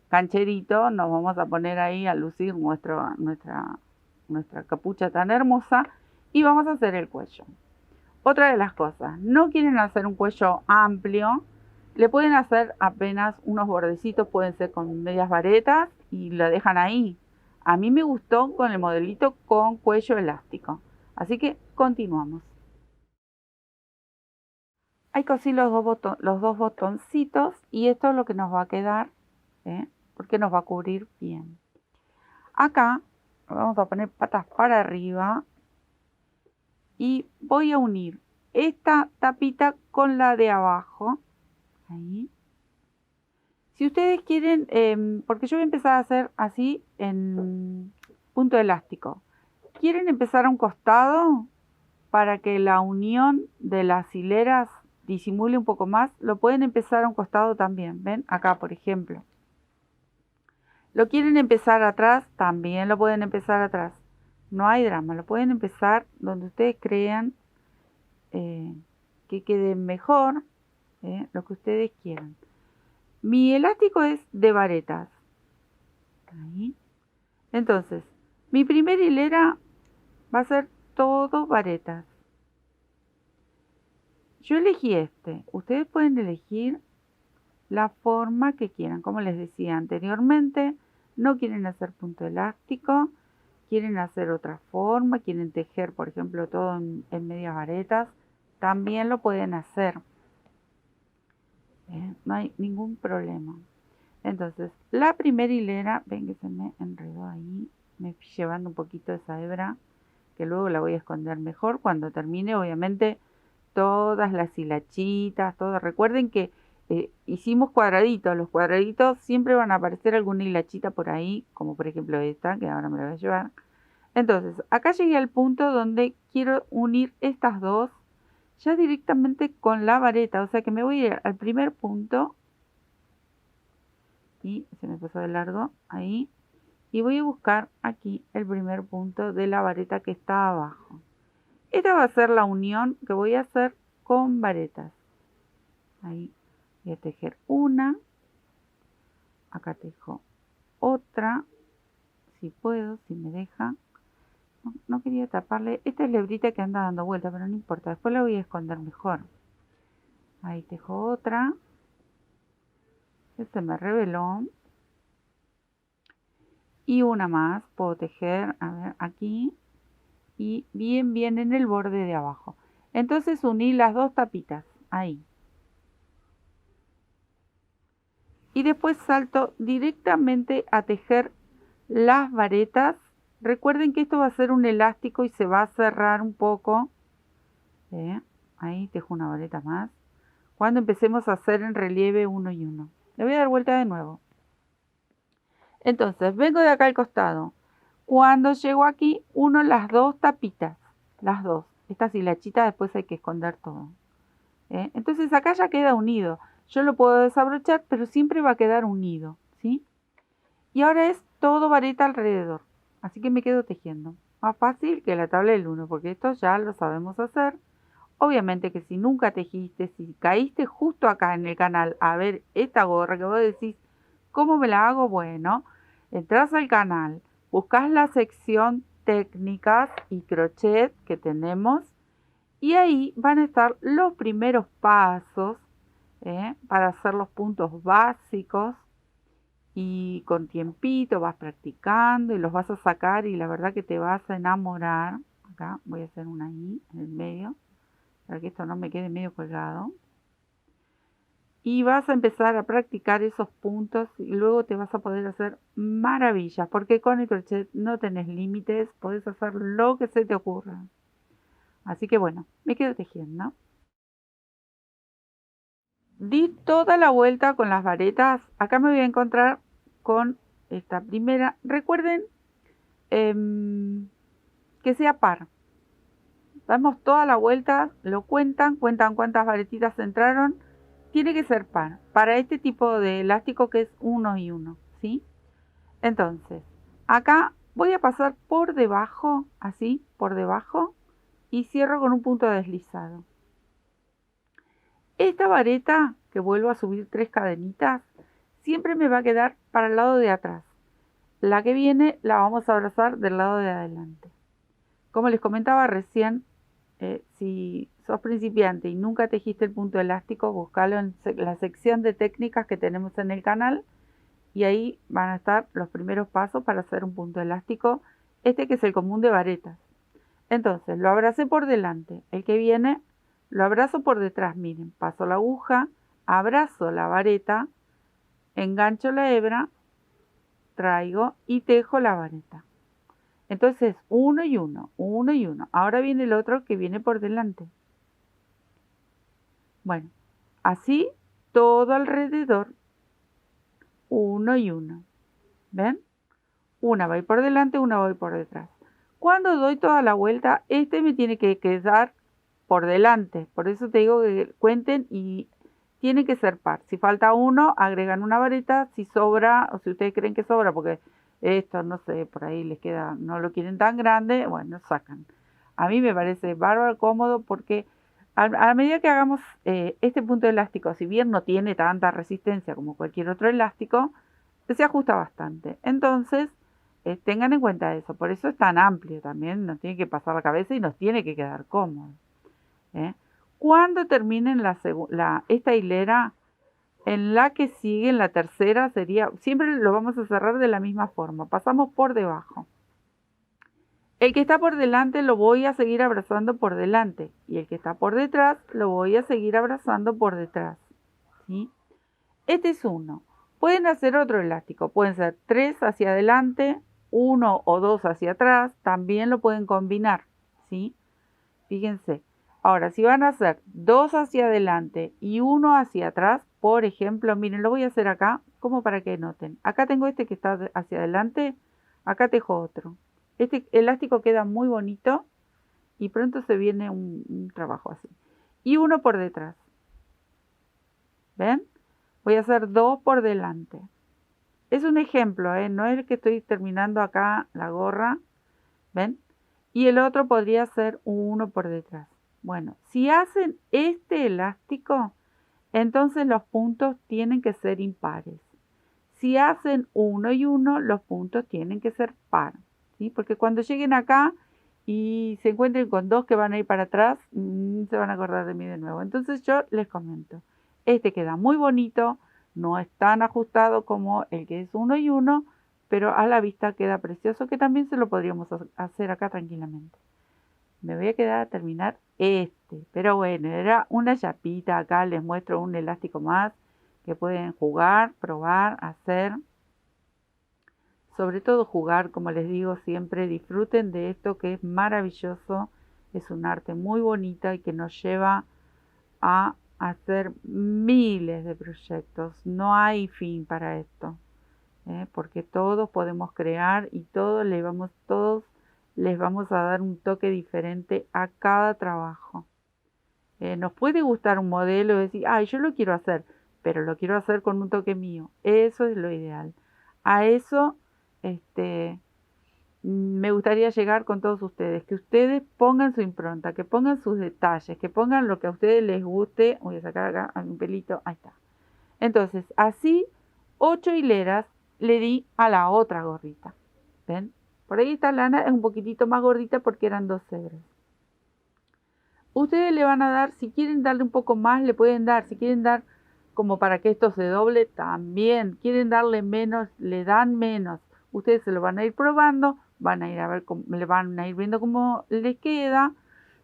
cancherito, nos vamos a poner ahí a lucir nuestra capucha tan hermosa y vamos a hacer el cuello. Otra de las cosas, no quieren hacer un cuello amplio, le pueden hacer apenas unos bordecitos, pueden ser con medias varetas y lo dejan ahí. A mí me gustó con el modelito con cuello elástico. Así que continuamos. Ahí cosí los dos botoncitos y esto es lo que nos va a quedar, porque nos va a cubrir bien. Acá vamos a poner patas para arriba y voy a unir esta tapita con la de abajo. Ahí. Si ustedes quieren, porque yo voy a empezar a hacer así en punto elástico. ¿Quieren empezar a un costado para que la unión de las hileras disimule un poco más? Lo pueden empezar a un costado también. ¿Ven? Acá, por ejemplo. ¿Lo quieren empezar atrás? También lo pueden empezar atrás. No hay drama. Lo pueden empezar donde ustedes crean que quede mejor, lo que ustedes quieran. Mi elástico es de varetas. Ahí. Entonces, mi primera hilera va a ser todo varetas. Yo elegí este. Ustedes pueden elegir la forma que quieran. Como les decía anteriormente, no quieren hacer punto elástico, quieren hacer otra forma, quieren tejer, por ejemplo, todo en medias varetas, también lo pueden hacer. No hay ningún problema. Entonces, la primera hilera, ven que se me enredó ahí, me fui llevando un poquito de esa hebra, que luego la voy a esconder mejor cuando termine, obviamente, todas las hilachitas, todo. Recuerden que hicimos cuadraditos, los cuadraditos siempre van a aparecer alguna hilachita por ahí, como por ejemplo esta, que ahora me la voy a llevar. Entonces, acá llegué al punto donde quiero unir estas dos ya directamente con la vareta, o sea que me voy a ir al primer punto y se me pasó de largo ahí y voy a buscar aquí el primer punto de la vareta que está abajo. Esta va a ser la unión que voy a hacer con varetas. Ahí voy a tejer una, acá tejo otra, si puedo, si me deja. No quería taparle. Esta es la hebrita que anda dando vuelta, pero no importa. Después la voy a esconder mejor. Ahí tejo otra. Se me reveló. Y una más. Puedo tejer, a ver, aquí. Y bien en el borde de abajo. Entonces uní las dos tapitas. Ahí. Y después salto directamente a tejer las varetas. Recuerden que esto va a ser un elástico y se va a cerrar un poco. Ahí dejo una vareta más. Cuando empecemos a hacer en relieve uno y uno. Le voy a dar vuelta de nuevo. Entonces, vengo de acá al costado. Cuando llego aquí, uno las dos tapitas. Las dos. Estas hilachitas después hay que esconder todo. Entonces acá ya queda unido. Yo lo puedo desabrochar, pero siempre va a quedar unido, ¿sí? Y ahora es todo vareta alrededor. Así que me quedo tejiendo. Más fácil que la tabla del 1, porque esto ya lo sabemos hacer. Obviamente que si nunca tejiste, si caíste justo acá en el canal a ver esta gorra que vos decís, ¿cómo me la hago? Bueno, entras al canal, buscas la sección técnicas y crochet que tenemos y ahí van a estar los primeros pasos para hacer los puntos básicos y con tiempito vas practicando y los vas a sacar y la verdad que te vas a enamorar. Acá voy a hacer una I en el medio para que esto no me quede medio colgado. Y vas a empezar a practicar esos puntos y luego te vas a poder hacer maravillas, porque con el crochet no tenés límites, podés hacer lo que se te ocurra. Así que bueno, me quedo tejiendo. Di toda la vuelta con las varetas. Acá me voy a encontrar con esta primera. Recuerden que sea par. Damos toda la vuelta, lo cuentan cuántas varetitas entraron. Tiene que ser par. Para este tipo de elástico que es 1 y 1, ¿sí? Entonces, acá voy a pasar por debajo, así, por debajo, y cierro con un punto deslizado. Esta vareta, que vuelvo a subir 3 cadenitas, siempre me va a quedar para el lado de atrás. La que viene la vamos a abrazar del lado de adelante. Como les comentaba recién, si sos principiante y nunca tejiste el punto elástico, buscalo en la sección de técnicas que tenemos en el canal y ahí van a estar los primeros pasos para hacer un punto elástico, este que es el común de varetas. Entonces, lo abracé por delante, el que viene lo abrazo por detrás, miren, paso la aguja, abrazo la vareta, engancho la hebra, traigo y tejo la vareta. Entonces, uno y uno, uno y uno. Ahora viene el otro que viene por delante. Bueno, así todo alrededor, uno y uno. ¿Ven? Una va por delante, una va por detrás. Cuando doy toda la vuelta, este me tiene que quedar por delante. Por eso te digo que cuenten y tiene que ser par. Si falta uno, agregan una vareta. Si sobra, o si ustedes creen que sobra, porque esto, no sé, por ahí les queda, no lo quieren tan grande, bueno, sacan. A mí me parece bárbaro, cómodo, porque a medida que hagamos este punto elástico, si bien no tiene tanta resistencia como cualquier otro elástico, se ajusta bastante. Entonces, tengan en cuenta eso. Por eso es tan amplio también, nos tiene que pasar la cabeza y nos tiene que quedar cómodo. Cuando terminen esta hilera, en la que sigue, en la tercera, siempre lo vamos a cerrar de la misma forma. Pasamos por debajo. El que está por delante lo voy a seguir abrazando por delante. Y el que está por detrás lo voy a seguir abrazando por detrás. ¿Sí? Este es uno. Pueden hacer otro elástico. Pueden ser 3 hacia adelante, 1 o 2 hacia atrás. También lo pueden combinar. ¿Sí? Fíjense. Ahora, si van a hacer 2 hacia adelante y 1 hacia atrás, por ejemplo, miren, lo voy a hacer acá, como para que noten. Acá tengo este que está hacia adelante, acá tejo otro. Este elástico queda muy bonito y pronto se viene un trabajo así. Y uno por detrás. ¿Ven? Voy a hacer 2 por delante. Es un ejemplo, no es el que estoy terminando acá la gorra. ¿Ven? Y el otro podría ser 1 por detrás. Bueno, si hacen este elástico, entonces los puntos tienen que ser impares. Si hacen 1 y 1, los puntos tienen que ser par. ¿Sí? Porque cuando lleguen acá y se encuentren con 2 que van a ir para atrás, se van a acordar de mí de nuevo. Entonces yo les comento. Este queda muy bonito, no es tan ajustado como el que es 1 y 1, pero a la vista queda precioso, que también se lo podríamos hacer acá tranquilamente. Me voy a quedar a terminar pero bueno, era una chapita. Acá les muestro un elástico más que pueden jugar, probar, hacer. sobre todo jugar, como les digo siempre, disfruten de esto que es maravilloso, es un arte muy bonita y que nos lleva a hacer miles de proyectos. No hay fin para esto, porque todos podemos crear y todos les vamos a dar un toque diferente a cada trabajo. Nos puede gustar un modelo y decir, ay, yo lo quiero hacer, pero lo quiero hacer con un toque mío. Eso es lo ideal. A eso me gustaría llegar con todos ustedes, que ustedes pongan su impronta, que pongan sus detalles, que pongan lo que a ustedes les guste. Voy a sacar acá un pelito, ahí está. Entonces, así 8 hileras le di a la otra gorrita. ¿Ven? Por ahí esta lana es un poquitito más gordita porque eran 2 hebras. Ustedes le van a dar, si quieren darle un poco más, le pueden dar. Si quieren dar como para que esto se doble, también. Quieren darle menos, le dan menos. Ustedes se lo van a ir probando, van a ir a ver, le van a ir viendo cómo les queda.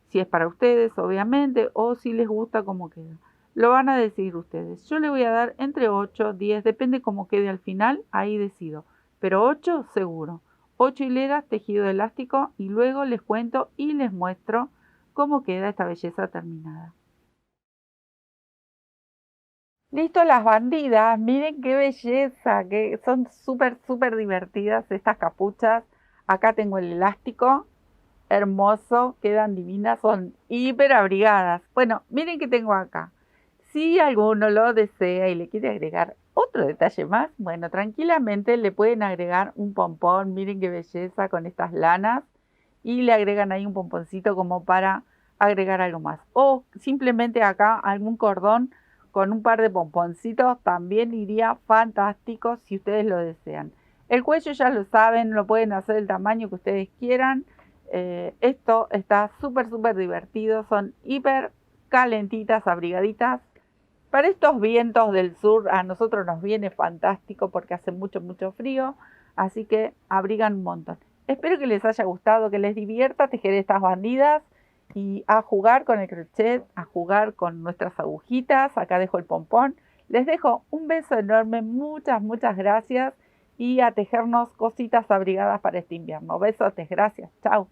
Si es para ustedes, obviamente, o si les gusta cómo queda. Lo van a decidir ustedes. Yo le voy a dar entre 8, 10, depende cómo quede al final, ahí decido. Pero 8 seguro. 8 hileras, tejido elástico y luego les cuento y les muestro cómo queda esta belleza terminada. Listo las bandidas, miren qué belleza, que son súper divertidas estas capuchas. Acá tengo el elástico, hermoso, quedan divinas, son hiper abrigadas. Bueno, miren que tengo acá. Si alguno lo desea y le quiere agregar otro detalle más, bueno, tranquilamente le pueden agregar un pompón, miren qué belleza con estas lanas, y le agregan ahí un pomponcito como para agregar algo más. O simplemente acá algún cordón con un par de pomponcitos también iría fantástico si ustedes lo desean. El cuello ya lo saben, lo pueden hacer el tamaño que ustedes quieran. Esto está súper divertido, son hiper calentitas, abrigaditas. Para estos vientos del sur a nosotros nos viene fantástico porque hace mucho frío, así que abrigan un montón. Espero que les haya gustado, que les divierta tejer estas bandidas y a jugar con el crochet, a jugar con nuestras agujitas. Acá dejo el pompón. Les dejo un beso enorme, muchas gracias y a tejernos cositas abrigadas para este invierno. Besotes, gracias, chao.